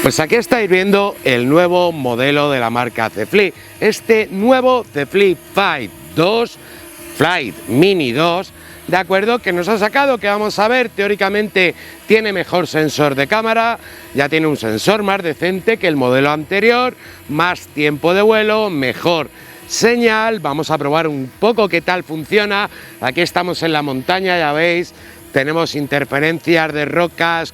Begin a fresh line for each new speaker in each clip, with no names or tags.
Pues aquí estáis viendo el nuevo modelo de la marca The Flip, este nuevo The Flip Flight 2, Flight Mini 2, de acuerdo, que nos ha sacado, que vamos a ver, teóricamente tiene mejor sensor de cámara, ya tiene un sensor más decente que el modelo anterior, más tiempo de vuelo, mejor señal. Vamos a probar un poco qué tal funciona. Aquí estamos en la montaña, ya veis, tenemos interferencias de rocas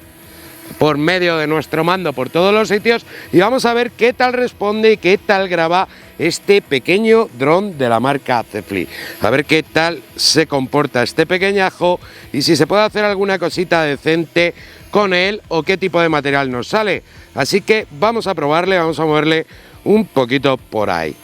por medio de nuestro mando por todos los sitios y vamos a ver qué tal responde y qué tal graba este pequeño dron de la marca The Flip. A ver qué tal se comporta este pequeñajo y si se puede hacer alguna cosita decente con él o qué tipo de material nos sale. Así que vamos a probarle, vamos a moverle un poquito por ahí.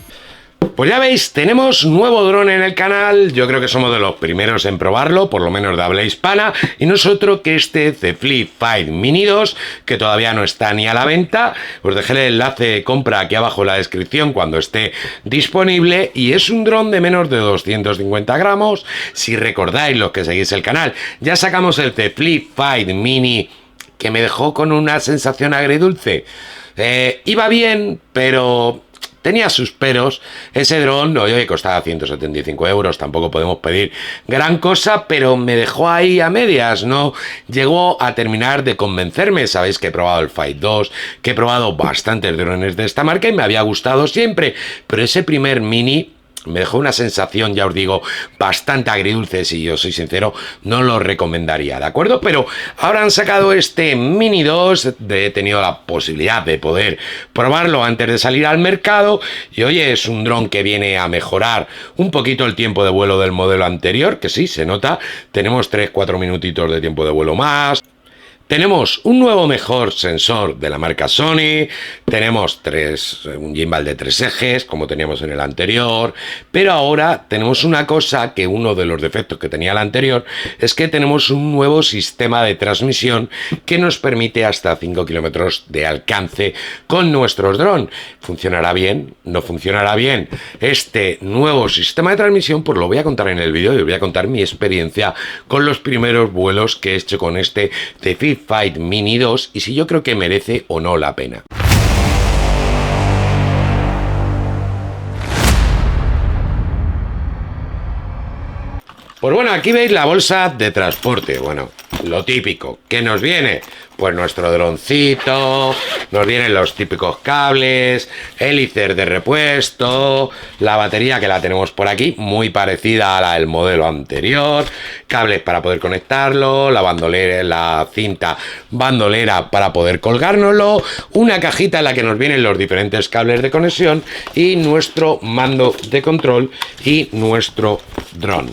Pues ya veis, tenemos nuevo dron en el canal. Yo creo que somos de los primeros en probarlo, por lo menos de habla hispana, y no es otro que este The Flip Flight Mini 2, que todavía no está ni a la venta. Os dejaré el enlace de compra aquí abajo en la descripción cuando esté disponible, y es un dron de menos de 250 gramos. Si recordáis, los que seguís el canal, ya sacamos el The Flip Flight Mini, que me dejó con una sensación agridulce. Iba bien, pero tenía sus peros. Ese dron, oye, costaba 175 euros, tampoco podemos pedir gran cosa, pero me dejó ahí a medias, no llegó a terminar de convencerme. Sabéis que he probado el Flight 2, que he probado bastantes drones de esta marca y me había gustado siempre, pero ese primer Mini me dejó una sensación, ya os digo, bastante agridulce. Si yo soy sincero, no lo recomendaría, ¿de acuerdo? Pero ahora han sacado este Mini 2, he tenido la posibilidad de poder probarlo antes de salir al mercado, y oye, es un dron que viene a mejorar un poquito el tiempo de vuelo del modelo anterior, que sí, se nota, tenemos 3-4 minutitos de tiempo de vuelo más. Tenemos un nuevo mejor sensor de la marca Sony, tenemos un gimbal de 3 ejes como teníamos en el anterior, pero ahora tenemos una cosa que uno de los defectos que tenía el anterior es que tenemos un nuevo sistema de transmisión que nos permite hasta 5 kilómetros de alcance con nuestros drones. ¿Funcionará bien? ¿No funcionará bien este nuevo sistema de transmisión? Pues lo voy a contar en el vídeo y os voy a contar mi experiencia con los primeros vuelos que he hecho con este The Flip Flight Mini 2 y si yo creo que merece o no la pena. Pues bueno, aquí veis la bolsa de transporte. Bueno, lo típico, ¿qué nos viene? Pues nuestro droncito, nos vienen los típicos cables, hélices de repuesto, la batería que la tenemos por aquí, muy parecida a la del modelo anterior, cables para poder conectarlo, la bandolera, la cinta bandolera para poder colgárnoslo, una cajita en la que nos vienen los diferentes cables de conexión y nuestro mando de control y nuestro dron.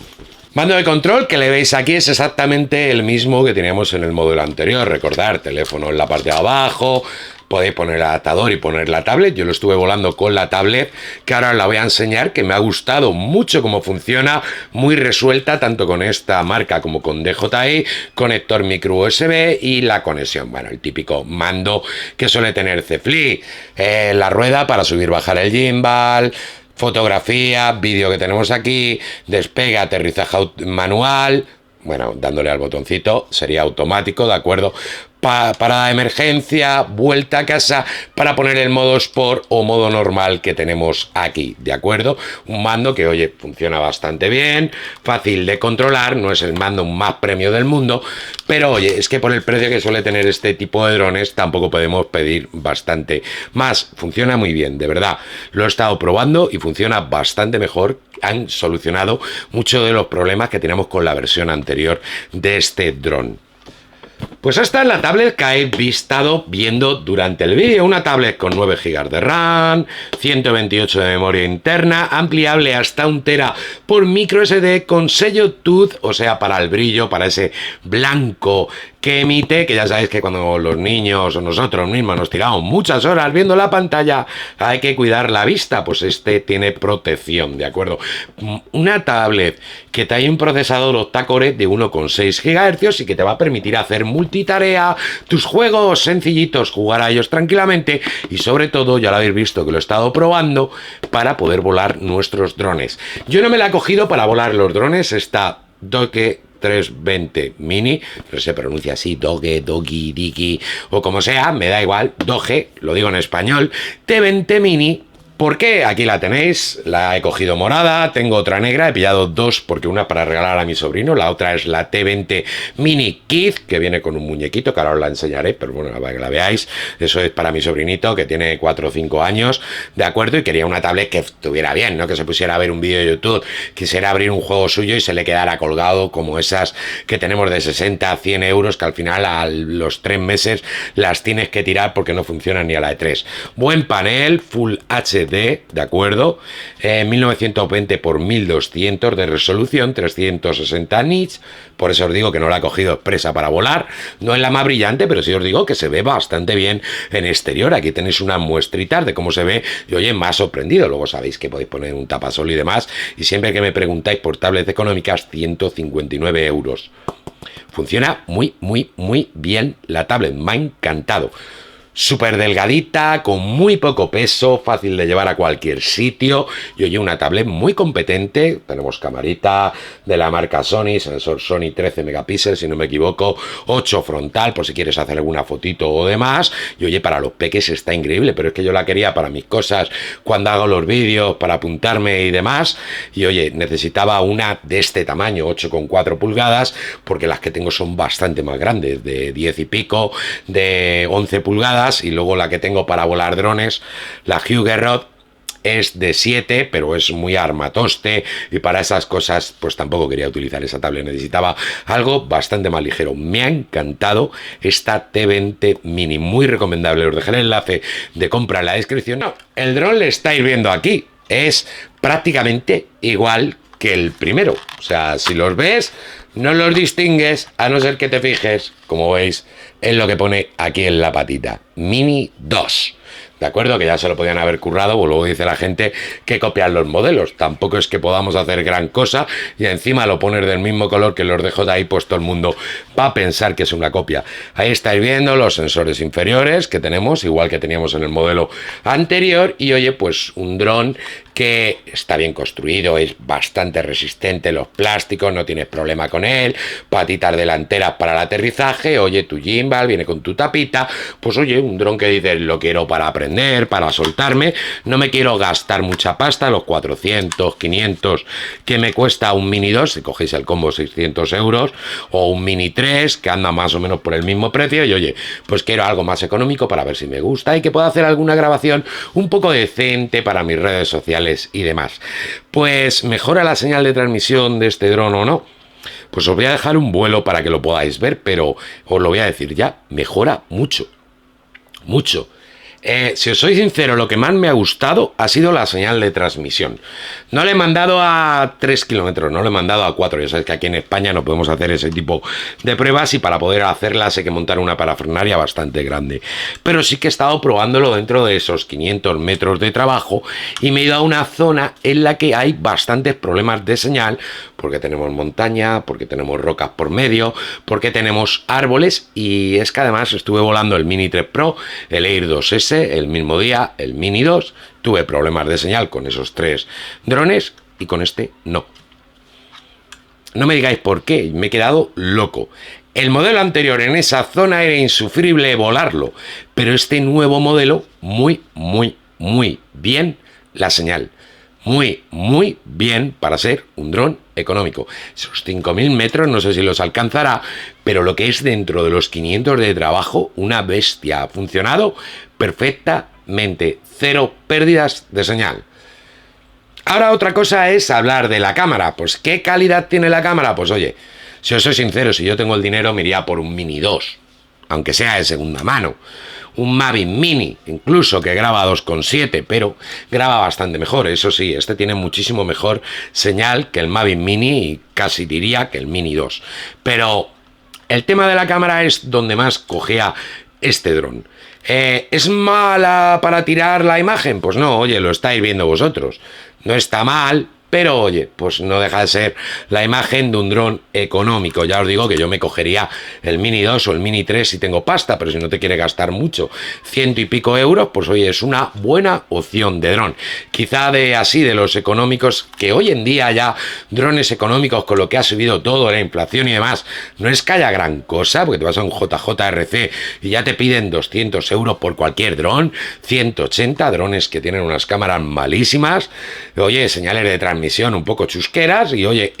Mando de control que le veis aquí es exactamente el mismo que teníamos en el modelo anterior. Recordar, teléfono en la parte de abajo, podéis poner el adaptador y poner la tablet. Yo lo estuve volando con la tablet, que ahora os la voy a enseñar, que me ha gustado mucho cómo funciona, muy resuelta, tanto con esta marca como con DJI, conector micro USB y la conexión. Bueno, el típico mando que suele tener The Flip, la rueda para subir, bajar el gimbal, fotografía, vídeo que tenemos aquí, despegue, aterrizaje manual, bueno, dándole al botoncito, sería automático, ¿de acuerdo? Parada de emergencia, vuelta a casa, para poner el modo Sport o modo normal que tenemos aquí, ¿de acuerdo? Un mando que, oye, funciona bastante bien, fácil de controlar, no es el mando más premium del mundo, pero oye, es que por el precio que suele tener este tipo de drones tampoco podemos pedir bastante más. Funciona muy bien, de verdad, lo he estado probando y funciona bastante mejor. Han solucionado muchos de los problemas que teníamos con la versión anterior de este dron. Pues esta es la tablet que habéis estado viendo durante el vídeo, una tablet con 9 GB de RAM, 128 de memoria interna, ampliable hasta 1 TB por micro SD con sello TOOD, o sea, para el brillo, para ese blanco que emite, que ya sabéis que cuando los niños o nosotros mismos nos tiramos muchas horas viendo la pantalla, hay que cuidar la vista, pues este tiene protección, ¿de acuerdo? Una tablet que trae un procesador octa-core de 1,6 GHz y que te va a permitir hacer multitarea, tus juegos sencillitos, jugar a ellos tranquilamente y sobre todo, ya lo habéis visto que lo he estado probando, para poder volar nuestros drones. Yo no me la he cogido para volar los drones, esta doque 320 mini, no se pronuncia así, Doge, Dogi, Digi o como sea, me da igual, Doge, lo digo en español, T20 mini. ¿Por qué? Aquí la tenéis, la he cogido morada, tengo otra negra, he pillado dos porque una para regalar a mi sobrino, la otra es la T20 Mini Kid, que viene con un muñequito, que ahora os la enseñaré, pero bueno, para que la veáis, eso es para mi sobrinito, que tiene 4 o 5 años, ¿de acuerdo? Y quería una tablet que estuviera bien, ¿no? Que se pusiera a ver un vídeo de YouTube, quisiera abrir un juego suyo y se le quedara colgado como esas que tenemos de 60 a 100 euros, que al final a los 3 meses las tienes que tirar porque no funcionan ni a la de 3. Buen panel, Full HD, ¿de acuerdo? 1920 x 1200 de resolución, 360 nits, por eso os digo que no la he cogido expresa para volar, no es la más brillante, pero sí os digo que se ve bastante bien en exterior. Aquí tenéis unas muestritas de cómo se ve y oye, me ha sorprendido. Luego sabéis que podéis poner un tapasol y demás, y siempre que me preguntáis por tablets económicas, 159 euros. Funciona muy bien la tablet, me ha encantado. Súper delgadita, con muy poco peso, fácil de llevar a cualquier sitio y oye, una tablet muy competente. Tenemos camarita de la marca Sony, sensor Sony 13 megapíxeles, si no me equivoco, 8 frontal, por si quieres hacer alguna fotito o demás. Y oye, para los peques está increíble, pero es que yo la quería para mis cosas, cuando hago los vídeos, para apuntarme y demás. Y oye, necesitaba una de este tamaño, 8,4 pulgadas, porque las que tengo son bastante más grandes, de 10 y pico, de 11 pulgadas. Y luego la que tengo para volar drones, la Hugerod, es de 7, pero es muy armatoste y para esas cosas pues tampoco quería utilizar esa tablet, necesitaba algo bastante más ligero. Me ha encantado esta T20 Mini, muy recomendable. Os dejaré el enlace de compra en la descripción. No, el dron le estáis viendo aquí, es prácticamente igual que el primero, o sea, si los ves no los distingues a no ser que te fijes, como veis, en lo que pone aquí en la patita, Mini 2. ¿De acuerdo? Que ya se lo podían haber currado, o luego dice la gente que copian los modelos. Tampoco es que podamos hacer gran cosa y encima lo pones del mismo color que los DJI, pues todo el mundo va a pensar que es una copia. Ahí estáis viendo los sensores inferiores que tenemos, igual que teníamos en el modelo anterior. Y oye, pues un dron que está bien construido, es bastante resistente, los plásticos, no tienes problema con él, patitas delanteras para el aterrizaje, oye, tu gimbal viene con tu tapita, pues oye, un dron que dices, lo quiero para aprender, para soltarme, no me quiero gastar mucha pasta, los 400, 500 que me cuesta un Mini 2, si cogéis el combo 600 euros, o un Mini 3, que anda más o menos por el mismo precio, y oye, pues quiero algo más económico para ver si me gusta y que pueda hacer alguna grabación un poco decente para mis redes sociales y demás. Pues mejora la señal de transmisión de este dron o no. Pues os voy a dejar un vuelo para que lo podáis ver, pero os lo voy a decir ya, mejora mucho. Si os soy sincero, lo que más me ha gustado ha sido la señal de transmisión. No le he mandado a 3 kilómetros, no le he mandado a 4. Ya sabéis que aquí en España no podemos hacer ese tipo de pruebas y para poder hacerlas hay que montar una parafernalia bastante grande. Pero sí que he estado probándolo dentro de esos 500 metros de trabajo y me he ido a una zona en la que hay bastantes problemas de señal, porque tenemos montaña, porque tenemos rocas por medio, porque tenemos árboles, y es que además estuve volando el Mini 3 Pro, el Air 2S, el mismo día, el Mini 2, tuve problemas de señal con esos 3 drones y con este no. No me digáis por qué, me he quedado loco. El modelo anterior en esa zona era insufrible volarlo, pero este nuevo modelo, muy bien la señal. Muy bien para ser un dron económico. Esos 5.000 metros no sé si los alcanzará, pero lo que es dentro de los 500 de trabajo, una bestia. Ha funcionado perfectamente, cero pérdidas de señal. Ahora otra cosa es hablar de la cámara. Pues ¿qué calidad tiene la cámara? Pues oye, si os soy sincero, si yo tengo el dinero me iría por un Mini 2, aunque sea de segunda mano. Un Mavic Mini, incluso, que graba 2,7, pero graba bastante mejor. Eso sí, este tiene muchísimo mejor señal que el Mavic Mini y casi diría que el Mini 2. Pero el tema de la cámara es donde más cogea este dron. ¿Es mala para tirar la imagen? Pues no, oye, lo estáis viendo vosotros. No está mal, pero oye, pues no deja de ser la imagen de un dron económico. Ya os digo que yo me cogería el Mini 2 o el Mini 3 si tengo pasta, pero si no te quiere gastar mucho, 100 y pico euros, pues oye, es una buena opción de dron. Quizá de así, de los económicos, que hoy en día ya drones económicos con lo que ha subido todo, la inflación y demás, no es que haya gran cosa, porque te vas a un JJRC y ya te piden 200 euros por cualquier dron, 180 drones que tienen unas cámaras malísimas, oye, señales de transmisión un poco chusqueras y oye,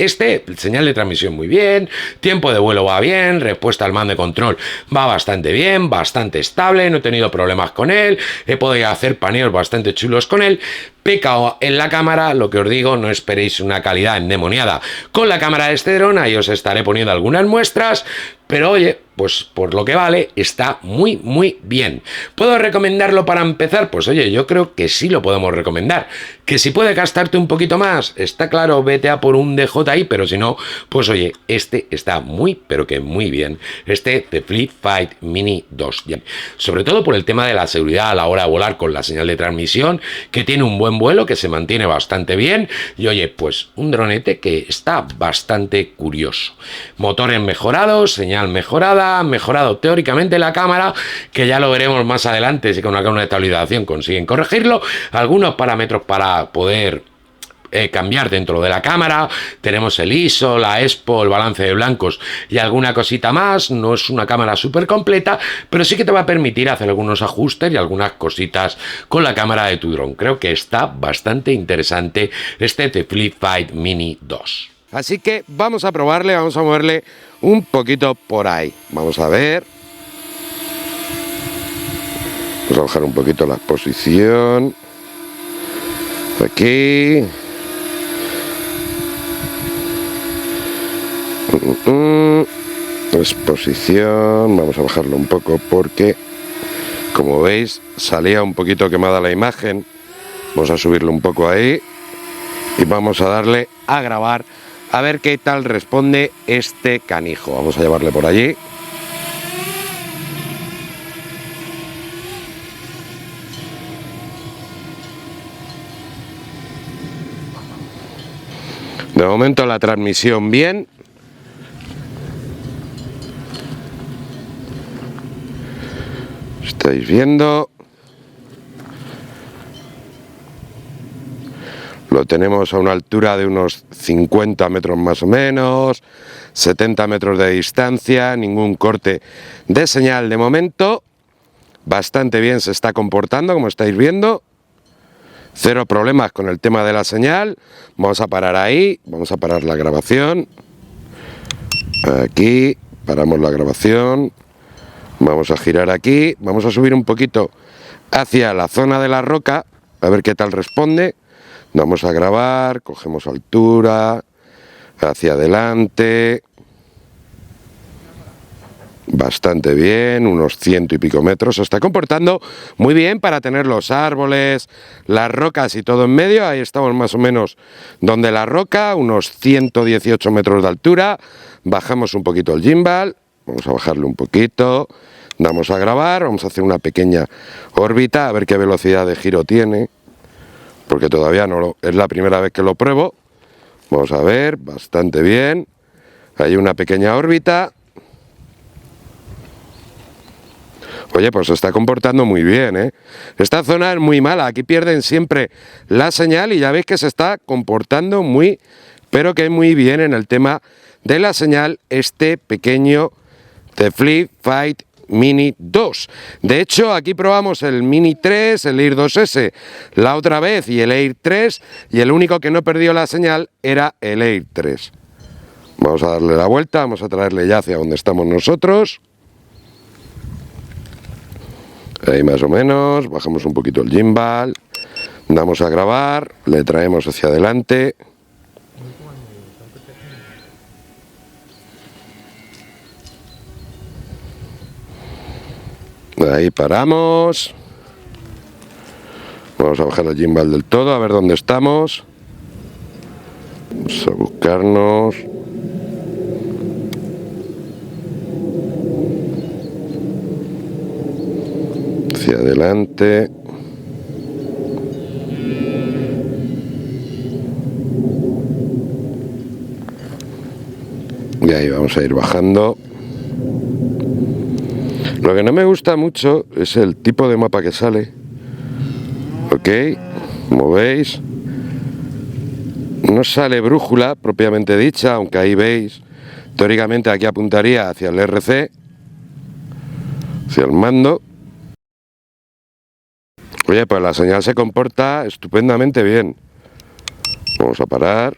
señal de transmisión muy bien, tiempo de vuelo va bien, respuesta al mando de control va bastante bien, bastante estable, no he tenido problemas con él, he podido hacer paneos bastante chulos con él. Pecado en la cámara, lo que os digo, no esperéis una calidad endemoniada con la cámara de este dron, ahí os estaré poniendo algunas muestras, pero oye, pues por lo que vale, está muy bien. ¿Puedo recomendarlo para empezar? Pues oye, yo creo que sí lo podemos recomendar. Que si puede gastarte un poquito más, está claro, vete a por un DJI, pero si no, pues oye, este está pero que muy bien. The Flip 5 Mini 2. Sobre todo por el tema de la seguridad a la hora de volar con la señal de transmisión, que tiene un buen vuelo, que se mantiene bastante bien. Y oye, pues un dronete que está bastante curioso. Motores mejorados, señal mejorada, mejorado teóricamente la cámara, que ya lo veremos más adelante si con una cámara de estabilización consiguen corregirlo, algunos parámetros para poder cambiar dentro de la cámara, tenemos el ISO, la EXPO, el balance de blancos y alguna cosita más. No es una cámara súper completa, pero sí que te va a permitir hacer algunos ajustes y algunas cositas con la cámara de tu dron. Creo que está bastante interesante The Flip 5 Mini 2. Así que vamos a probarle, vamos a moverle un poquito por ahí. Vamos a ver. Vamos a bajar un poquito la exposición. Aquí. Exposición. Vamos a bajarlo un poco porque, como veis, salía un poquito quemada la imagen. Vamos a subirlo un poco ahí. Y vamos a darle a grabar. A ver qué tal responde este canijo. Vamos a llevarle por allí. De momento la transmisión bien. Estáis viendo. Lo tenemos a una altura de unos 50 metros más o menos, 70 metros de distancia, ningún corte de señal de momento. Bastante bien se está comportando, como estáis viendo. Cero problemas con el tema de la señal. Vamos a parar ahí, vamos a parar la grabación. Aquí, paramos la grabación. Vamos a girar aquí, vamos a subir un poquito hacia la zona de la roca, a ver qué tal responde. Vamos a grabar, cogemos altura, hacia adelante, bastante bien, unos 100 y pico metros. Se está comportando muy bien para tener los árboles, las rocas y todo en medio. Ahí estamos más o menos donde la roca, unos 118 metros de altura. Bajamos un poquito el gimbal, vamos a bajarle un poquito, damos a grabar, vamos a hacer una pequeña órbita, a ver qué velocidad de giro tiene. Porque todavía es la primera vez que lo pruebo. Vamos a ver, bastante bien. Hay una pequeña órbita. Oye, pues se está comportando muy bien, ¿eh? Esta zona es muy mala, aquí pierden siempre la señal y ya veis que se está comportando pero que muy bien en el tema de la señal pequeño The Flip 5 Mini 2. De hecho, aquí probamos el Mini 3, el Air 2S la otra vez y el Air 3, y el único que no perdió la señal era el Air 3. Vamos a darle la vuelta, vamos a traerle ya hacia donde estamos nosotros. Ahí más o menos, bajamos un poquito el gimbal, damos a grabar, le traemos hacia adelante. Ahí paramos. Vamos a bajar el gimbal del todo, a ver dónde estamos. Vamos a buscarnos. Hacia adelante. Y ahí vamos a ir bajando. Lo que no me gusta mucho es el tipo de mapa que sale. Ok, como veis, no sale brújula propiamente dicha, aunque ahí veis, teóricamente aquí apuntaría hacia el RC, hacia el mando. Oye, pues la señal se comporta estupendamente bien. Vamos a parar.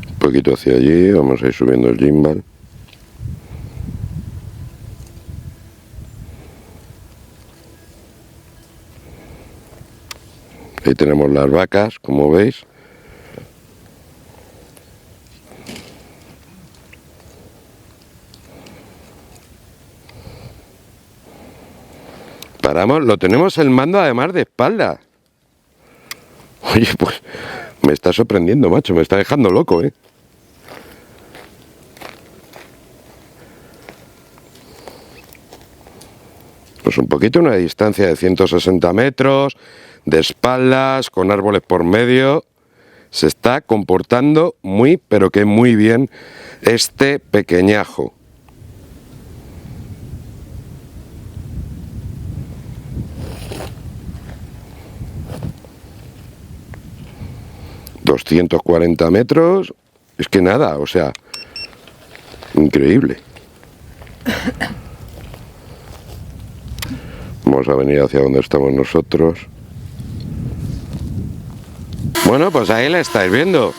Un poquito hacia allí, vamos a ir subiendo el gimbal. Ahí tenemos las vacas, como veis. Paramos, lo tenemos el mando además de espalda. Oye, pues me está sorprendiendo, macho, me está dejando loco, ¿eh? Pues un poquito, una distancia de 160 metros, de espaldas, con árboles por medio. Se está comportando muy, pero que muy bien este pequeñajo. ...240 metros... Es que nada, o sea... Increíble. Vamos a venir hacia donde estamos nosotros. Bueno, pues ahí la estáis viendo.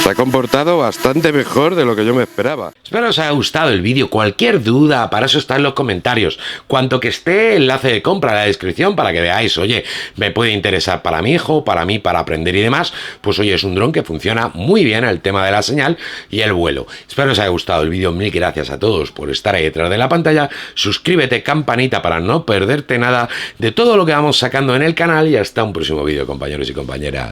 Se ha comportado bastante mejor de lo que yo me esperaba.
Espero os haya gustado el vídeo. Cualquier duda, para eso está en los comentarios. Cuanto que esté enlace de compra en la descripción para que veáis, oye, me puede interesar para mi hijo, para mí, para aprender y demás. Pues oye, es un dron que funciona muy bien el tema de la señal y el vuelo. Espero os haya gustado el vídeo. Mil gracias a todos por estar ahí detrás de la pantalla. Suscríbete, campanita para no perderte nada de todo lo que vamos sacando en el canal y hasta un próximo vídeo, compañeros y compañeras.